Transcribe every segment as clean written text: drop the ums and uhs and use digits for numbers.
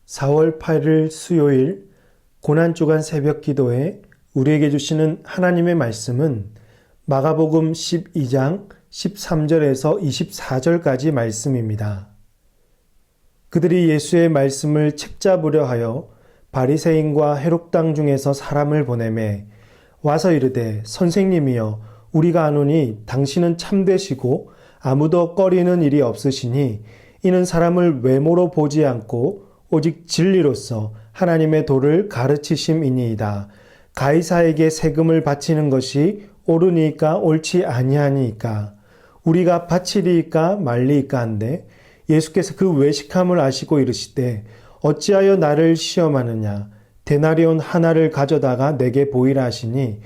4월 8일 수요일 고난주간 새벽 기도에 우리에게 주시는 하나님의 말씀은 마가복음 12장 13절에서 24절까지 말씀입니다. 그들이 예수의 말씀을 책잡으려 하여 바리새인과 헤롯당 중에서 사람을 보내매 와서 이르되 선생님이여 우리가 아노니 당신은 참되시고 아무도 꺼리는 일이 없으시니 이는 사람을 외모로 보지 않고 오직 진리로서 하나님의 도를 가르치심이니이다. 가이사에게 세금을 바치는 것이 옳으니까 옳지 아니하니까 우리가 바치리이까 말리이까 한데 예수께서 그 외식함을 아시고 이르시되 어찌하여 나를 시험하느냐 데나리온 하나를 가져다가 내게 보이라 하시니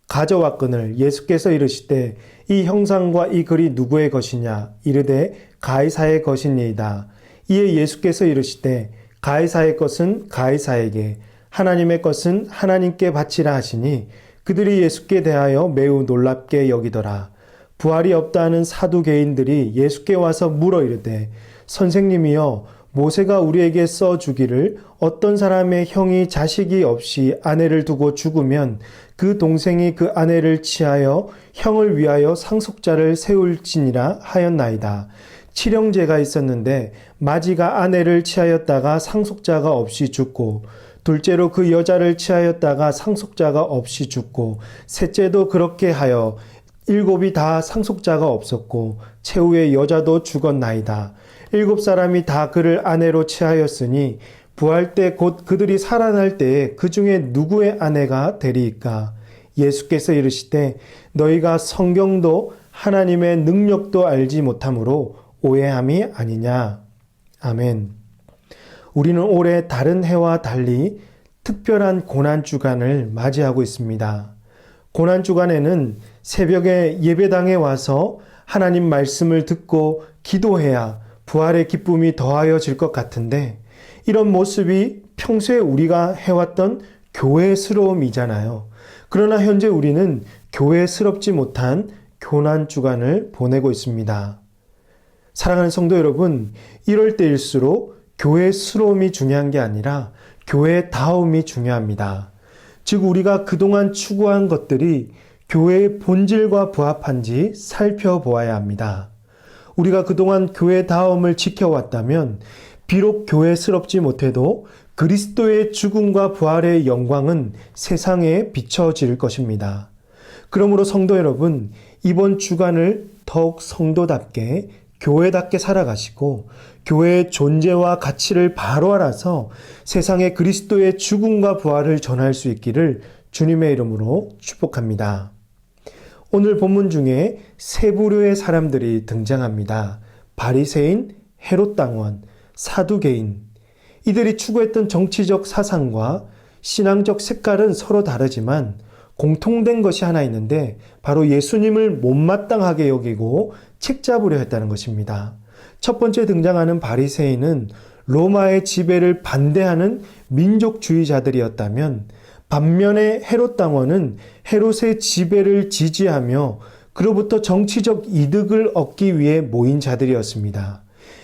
가져왔거늘 예수께서 이르시되 이 형상과 이 글이 누구의 것이냐 이르되 가이사의 것이니이다. 이에 예수께서 이르시되 가이사의 것은 가이사에게 하나님의 것은 하나님께 바치라 하시니 그들이 예수께 대하여 매우 놀랍게 여기더라. 부활이 없다 하는 사두개인들이 예수께 와서 물어 이르되 선생님이여 모세가 우리에게 써주기를 어떤 사람의 형이 자식이 없이 아내를 두고 죽으면 그 동생이 그 아내를 취하여 형을 위하여 상속자를 세울지니라 하였나이다. 칠형제가 있었는데 마지가 아내를 취하였다가 상속자가 없이 죽고 둘째로 그 여자를 취하였다가 상속자가 없이 죽고 셋째도 그렇게 하여 일곱이 다 상속자가 없었고 최후의 여자도 죽었나이다. 7사람이 다 그를 아내로 취하였으니 부활 때 곧 그들이 살아날 때에 그 중에 누구의 아내가 되리이까? 예수께서 이르시되 너희가 성경도 하나님의 능력도 알지 못함으로 오해함이 아니냐. 아멘. 우리는 올해 다른 해와 달리 특별한 고난주간을 맞이하고 있습니다. 고난주간에는 새벽에 예배당에 와서 하나님 말씀을 듣고 기도해야 부활의 기쁨이 더하여질 것 같은데 이런 모습이 평소에 우리가 해왔던 교회스러움이잖아요. 그러나 현재 우리는 교회스럽지 못한 고난주간을 보내고 있습니다. 사랑하는 성도 여러분, 이럴 때일수록 교회스러움이 중요한 게 아니라 교회다움이 중요합니다. 즉 우리가 그동안 추구한 것들이 교회의 본질과 부합한지 살펴보아야 합니다. 우리가 그동안 교회다움을 지켜왔다면 비록 교회스럽지 못해도 그리스도의 죽음과 부활의 영광은 세상에 비춰질 것입니다. 그러므로 성도 여러분, 이번 주간을 더욱 성도답게 교회답게 살아가시고 교회의 존재와 가치를 바로 알아서 세상에 그리스도의 죽음과 부활을 전할 수 있기를 주님의 이름으로 축복합니다. 오늘 본문 중에 세 부류의 사람들이 등장합니다. 바리새인, 헤롯당원, 사두개인. 이들이 추구했던 정치적 사상과 신앙적 색깔은 서로 다르지만 공통된 것이 하나 있는데 바로 예수님을 못마땅하게 여기고 책잡으려 했다는 것입니다. 첫 번째 등장하는 바리새인은 로마의 지배를 반대하는 민족주의자들이었다면 반면에 헤롯당원은 헤롯의 지배를 지지하며 그로부터 정치적 이득을 얻기 위해 모인 자들이었습니다.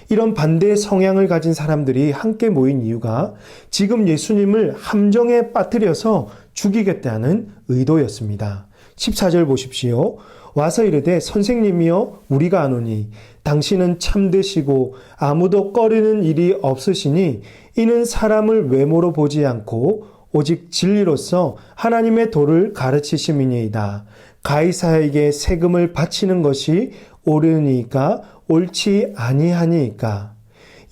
이런 반대의 성향을 가진 사람들이 함께 모인 이유가 지금 예수님을 함정에 빠뜨려서 죽이겠다는 의도였습니다. 14절 보십시오. 와서 이르되 선생님이여 우리가 아노니 당신은 참되시고 아무도 꺼리는 일이 없으시니 이는 사람을 외모로 보지 않고 오직 진리로서 하나님의 도를 가르치심이니이다. 가이사에게 세금을 바치는 것이 옳으니까 옳지 아니하니까.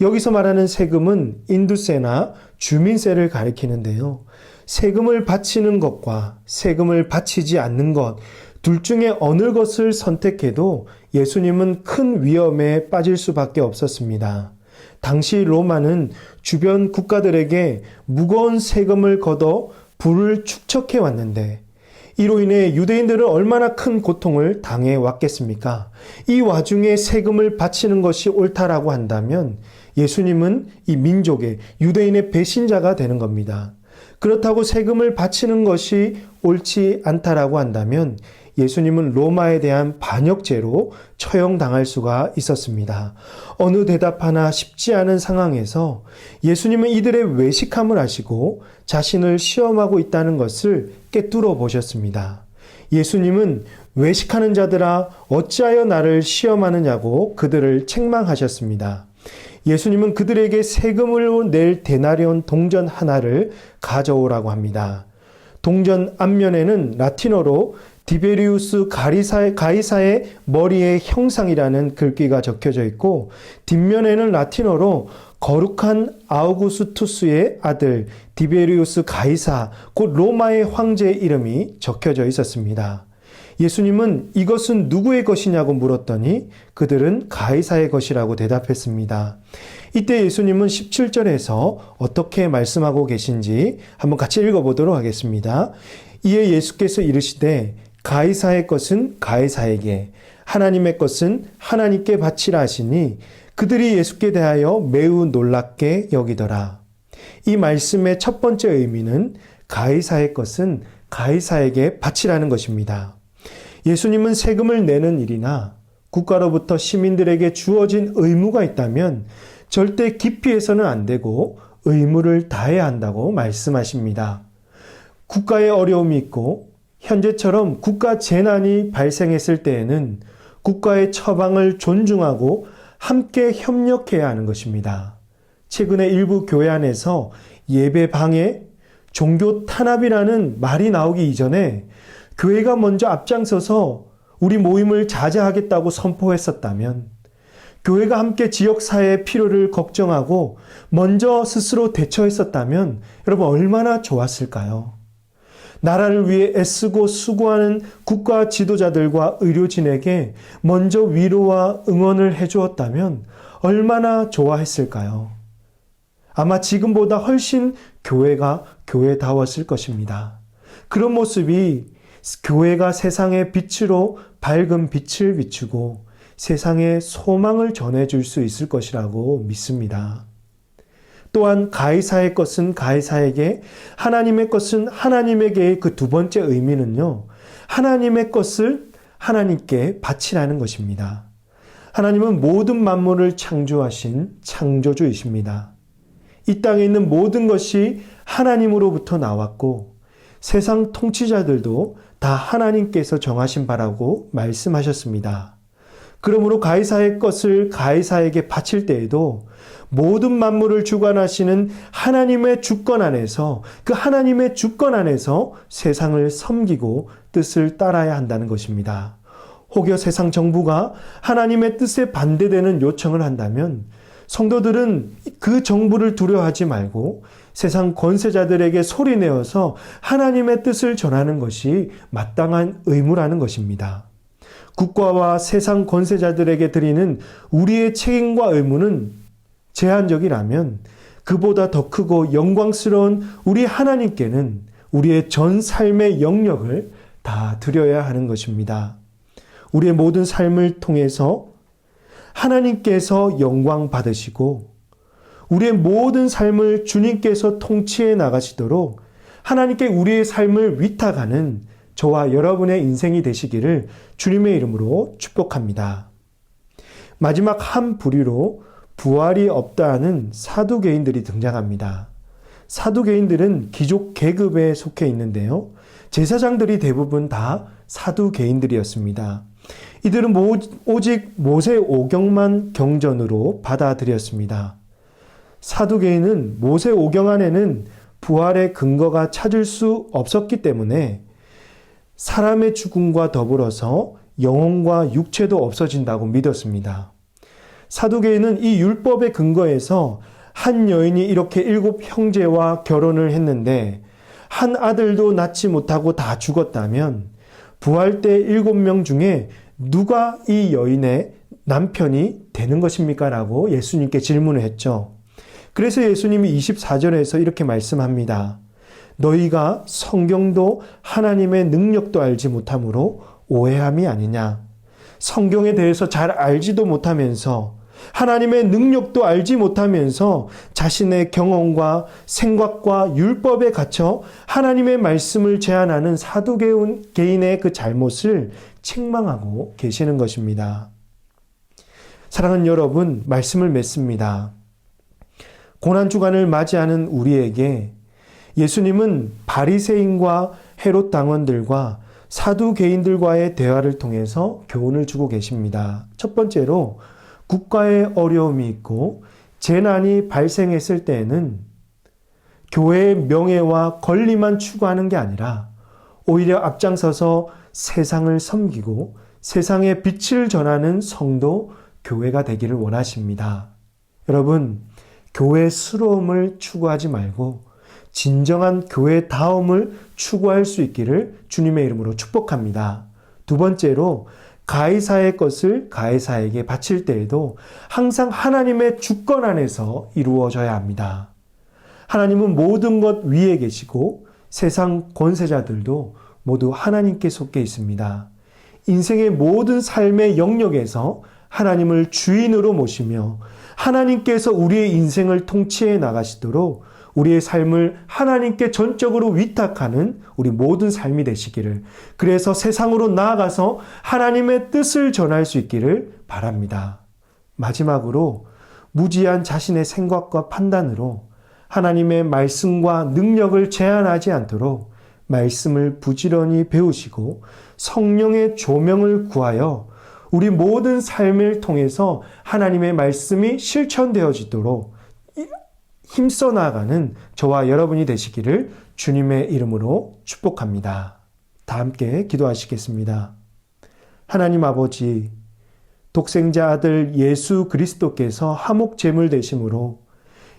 여기서 말하는 세금은 인두세나 주민세를 가리키는데요. 세금을 바치는 것과 세금을 바치지 않는 것, 둘 중에 어느 것을 선택해도 예수님은 큰 위험에 빠질 수밖에 없었습니다. 당시 로마는 주변 국가들에게 무거운 세금을 걷어 부를 축적해 왔는데 이로 인해 유대인들은 얼마나 큰 고통을 당해 왔겠습니까? 이 와중에 세금을 바치는 것이 옳다라고 한다면 예수님은 이 민족의 유대인의 배신자가 되는 겁니다. 그렇다고 세금을 바치는 것이 옳지 않다라고 한다면 예수님은 로마에 대한 반역죄로 처형당할 수가 있었습니다. 어느 대답 하나 쉽지 않은 상황에서 예수님은 이들의 외식함을 아시고 자신을 시험하고 있다는 것을 꿰뚫어 보셨습니다. 예수님은 외식하는 자들아 어찌하여 나를 시험하느냐고 그들을 책망하셨습니다. 예수님은 그들에게 세금을 낼 데나리온 동전 하나를 가져오라고 합니다. 동전 앞면에는 라틴어로 디베리우스 가이사의 머리의 형상이라는 글귀가 적혀져 있고, 뒷면에는 라틴어로 거룩한 아우구스투스의 아들 디베리우스 가이사, 곧 로마의 황제의 이름이 적혀져 있었습니다. 예수님은 이것은 누구의 것이냐고 물었더니 그들은 가이사의 것이라고 대답했습니다. 이때 예수님은 17절에서 어떻게 말씀하고 계신지 한번 같이 읽어보도록 하겠습니다. 이에 예수께서 이르시되 가이사의 것은 가이사에게, 하나님의 것은 하나님께 바치라 하시니 그들이 예수께 대하여 매우 놀랍게 여기더라. 이 말씀의 첫 번째 의미는 가이사의 것은 가이사에게 바치라는 것입니다. 예수님은 세금을 내는 일이나 국가로부터 시민들에게 주어진 의무가 있다면 절대 기피해서는 안 되고 의무를 다해야 한다고 말씀하십니다. 국가에 어려움이 있고 현재처럼 국가 재난이 발생했을 때에는 국가의 처방을 존중하고 함께 협력해야 하는 것입니다. 최근에 일부 교회 안에서 예배 방해, 종교 탄압이라는 말이 나오기 이전에 교회가 먼저 앞장서서 우리 모임을 자제하겠다고 선포했었다면, 교회가 함께 지역사회의 필요를 걱정하고 먼저 스스로 대처했었다면 여러분 얼마나 좋았을까요? 나라를 위해 애쓰고 수고하는 국가 지도자들과 의료진에게 먼저 위로와 응원을 해주었다면 얼마나 좋아했을까요? 아마 지금보다 훨씬 교회가 교회다웠을 것입니다. 그런 모습이 교회가 세상의 빛으로 밝은 빛을 비추고 세상에 소망을 전해줄 수 있을 것이라고 믿습니다. 또한 가이사의 것은 가이사에게, 하나님의 것은 하나님에게의 그 두 번째 의미는요, 하나님의 것을 하나님께 바치라는 것입니다. 하나님은 모든 만물을 창조하신 창조주이십니다. 이 땅에 있는 모든 것이 하나님으로부터 나왔고 세상 통치자들도 다 하나님께서 정하신 바라고 말씀하셨습니다. 그러므로 가이사의 것을 가이사에게 바칠 때에도 모든 만물을 주관하시는 하나님의 주권 안에서, 그 하나님의 주권 안에서 세상을 섬기고 뜻을 따라야 한다는 것입니다. 혹여 세상 정부가 하나님의 뜻에 반대되는 요청을 한다면 성도들은 그 정부를 두려워하지 말고 세상 권세자들에게 소리내어서 하나님의 뜻을 전하는 것이 마땅한 의무라는 것입니다. 국가와 세상 권세자들에게 드리는 우리의 책임과 의무는 제한적이라면 그보다 더 크고 영광스러운 우리 하나님께는 우리의 전 삶의 영역을 다 드려야 하는 것입니다. 우리의 모든 삶을 통해서 하나님께서 영광 받으시고 우리의 모든 삶을 주님께서 통치해 나가시도록 하나님께 우리의 삶을 위탁하는 저와 여러분의 인생이 되시기를 주님의 이름으로 축복합니다. 마지막 한 부류로 부활이 없다 하는 사두개인들이 등장합니다. 사두개인들은 귀족 계급에 속해 있는데요. 제사장들이 대부분 다 사두개인들이었습니다. 이들은 오직 모세 오경만 경전으로 받아들였습니다. 사두개인은 모세 오경 안에는 부활의 근거가 찾을 수 없었기 때문에 사람의 죽음과 더불어서 영혼과 육체도 없어진다고 믿었습니다. 사두개인은 이 율법의 근거에서 한 여인이 이렇게 7 형제와 결혼을 했는데 한 아들도 낳지 못하고 다 죽었다면 부활 때 7명 중에 누가 이 여인의 남편이 되는 것입니까? 라고 예수님께 질문을 했죠. 그래서 예수님이 24절에서 이렇게 말씀합니다. 너희가 성경도 하나님의 능력도 알지 못함으로 오해함이 아니냐. 성경에 대해서 잘 알지도 못하면서 하나님의 능력도 알지 못하면서 자신의 경험과 생각과 율법에 갇혀 하나님의 말씀을 제한하는 사두개인의 그 잘못을 책망하고 계시는 것입니다. 사랑하는 여러분, 말씀을 맺습니다. 고난주간을 맞이하는 우리에게 예수님은 바리새인과 헤롯 당원들과 사두개인들과의 대화를 통해서 교훈을 주고 계십니다. 첫 번째로 국가에 어려움이 있고 재난이 발생했을 때에는 교회의 명예와 권리만 추구하는 게 아니라 오히려 앞장서서 세상을 섬기고 세상의 빛을 전하는 성도, 교회가 되기를 원하십니다. 여러분, 교회스러움을 추구하지 말고 진정한 교회다움을 추구할 수 있기를 주님의 이름으로 축복합니다. 두 번째로 가이사의 것을 가이사에게 바칠 때에도 항상 하나님의 주권 안에서 이루어져야 합니다. 하나님은 모든 것 위에 계시고 세상 권세자들도 모두 하나님께 속해 있습니다. 인생의 모든 삶의 영역에서 하나님을 주인으로 모시며 하나님께서 우리의 인생을 통치해 나가시도록 우리의 삶을 하나님께 전적으로 위탁하는 우리 모든 삶이 되시기를, 그래서 세상으로 나아가서 하나님의 뜻을 전할 수 있기를 바랍니다. 마지막으로 무지한 자신의 생각과 판단으로 하나님의 말씀과 능력을 제한하지 않도록 말씀을 부지런히 배우시고 성령의 조명을 구하여 우리 모든 삶을 통해서 하나님의 말씀이 실천되어지도록 힘써 나아가는 저와 여러분이 되시기를 주님의 이름으로 축복합니다. 다 함께 기도하시겠습니다. 하나님 아버지, 독생자 아들 예수 그리스도께서 화목 제물 되심으로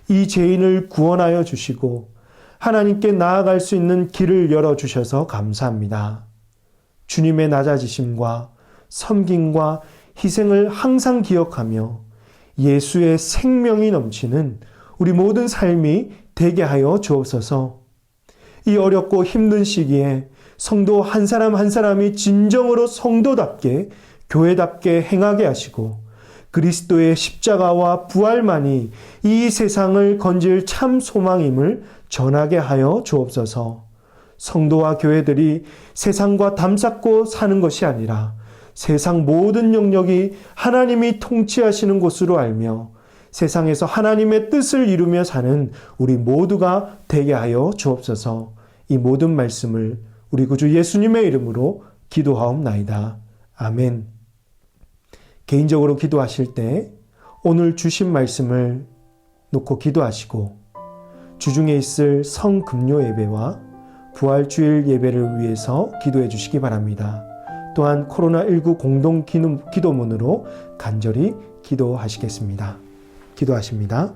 이 죄인을 구원하여 주시고 하나님께 나아갈 수 있는 길을 열어주셔서 감사합니다. 주님의 낮아지심과 섬김과 희생을 항상 기억하며 예수의 생명이 넘치는 우리 모든 삶이 되게 하여 주옵소서. 이 어렵고 힘든 시기에 성도 한 사람 한 사람이 진정으로 성도답게 교회답게 행하게 하시고 그리스도의 십자가와 부활만이 이 세상을 건질 참 소망임을 전하게 하여 주옵소서. 성도와 교회들이 세상과 담쌓고 사는 것이 아니라 세상 모든 영역이 하나님이 통치하시는 곳으로 알며 세상에서 하나님의 뜻을 이루며 사는 우리 모두가 되게 하여 주옵소서. 이 모든 말씀을 우리 구주 예수님의 이름으로 기도하옵나이다. 아멘. 개인적으로 기도하실 때 오늘 주신 말씀을 놓고 기도하시고 주중에 있을 성금요 예배와 부활주일 예배를 위해서 기도해 주시기 바랍니다. 또한 코로나19 공동 기도문으로 간절히 기도하시겠습니다. 기도하십니다.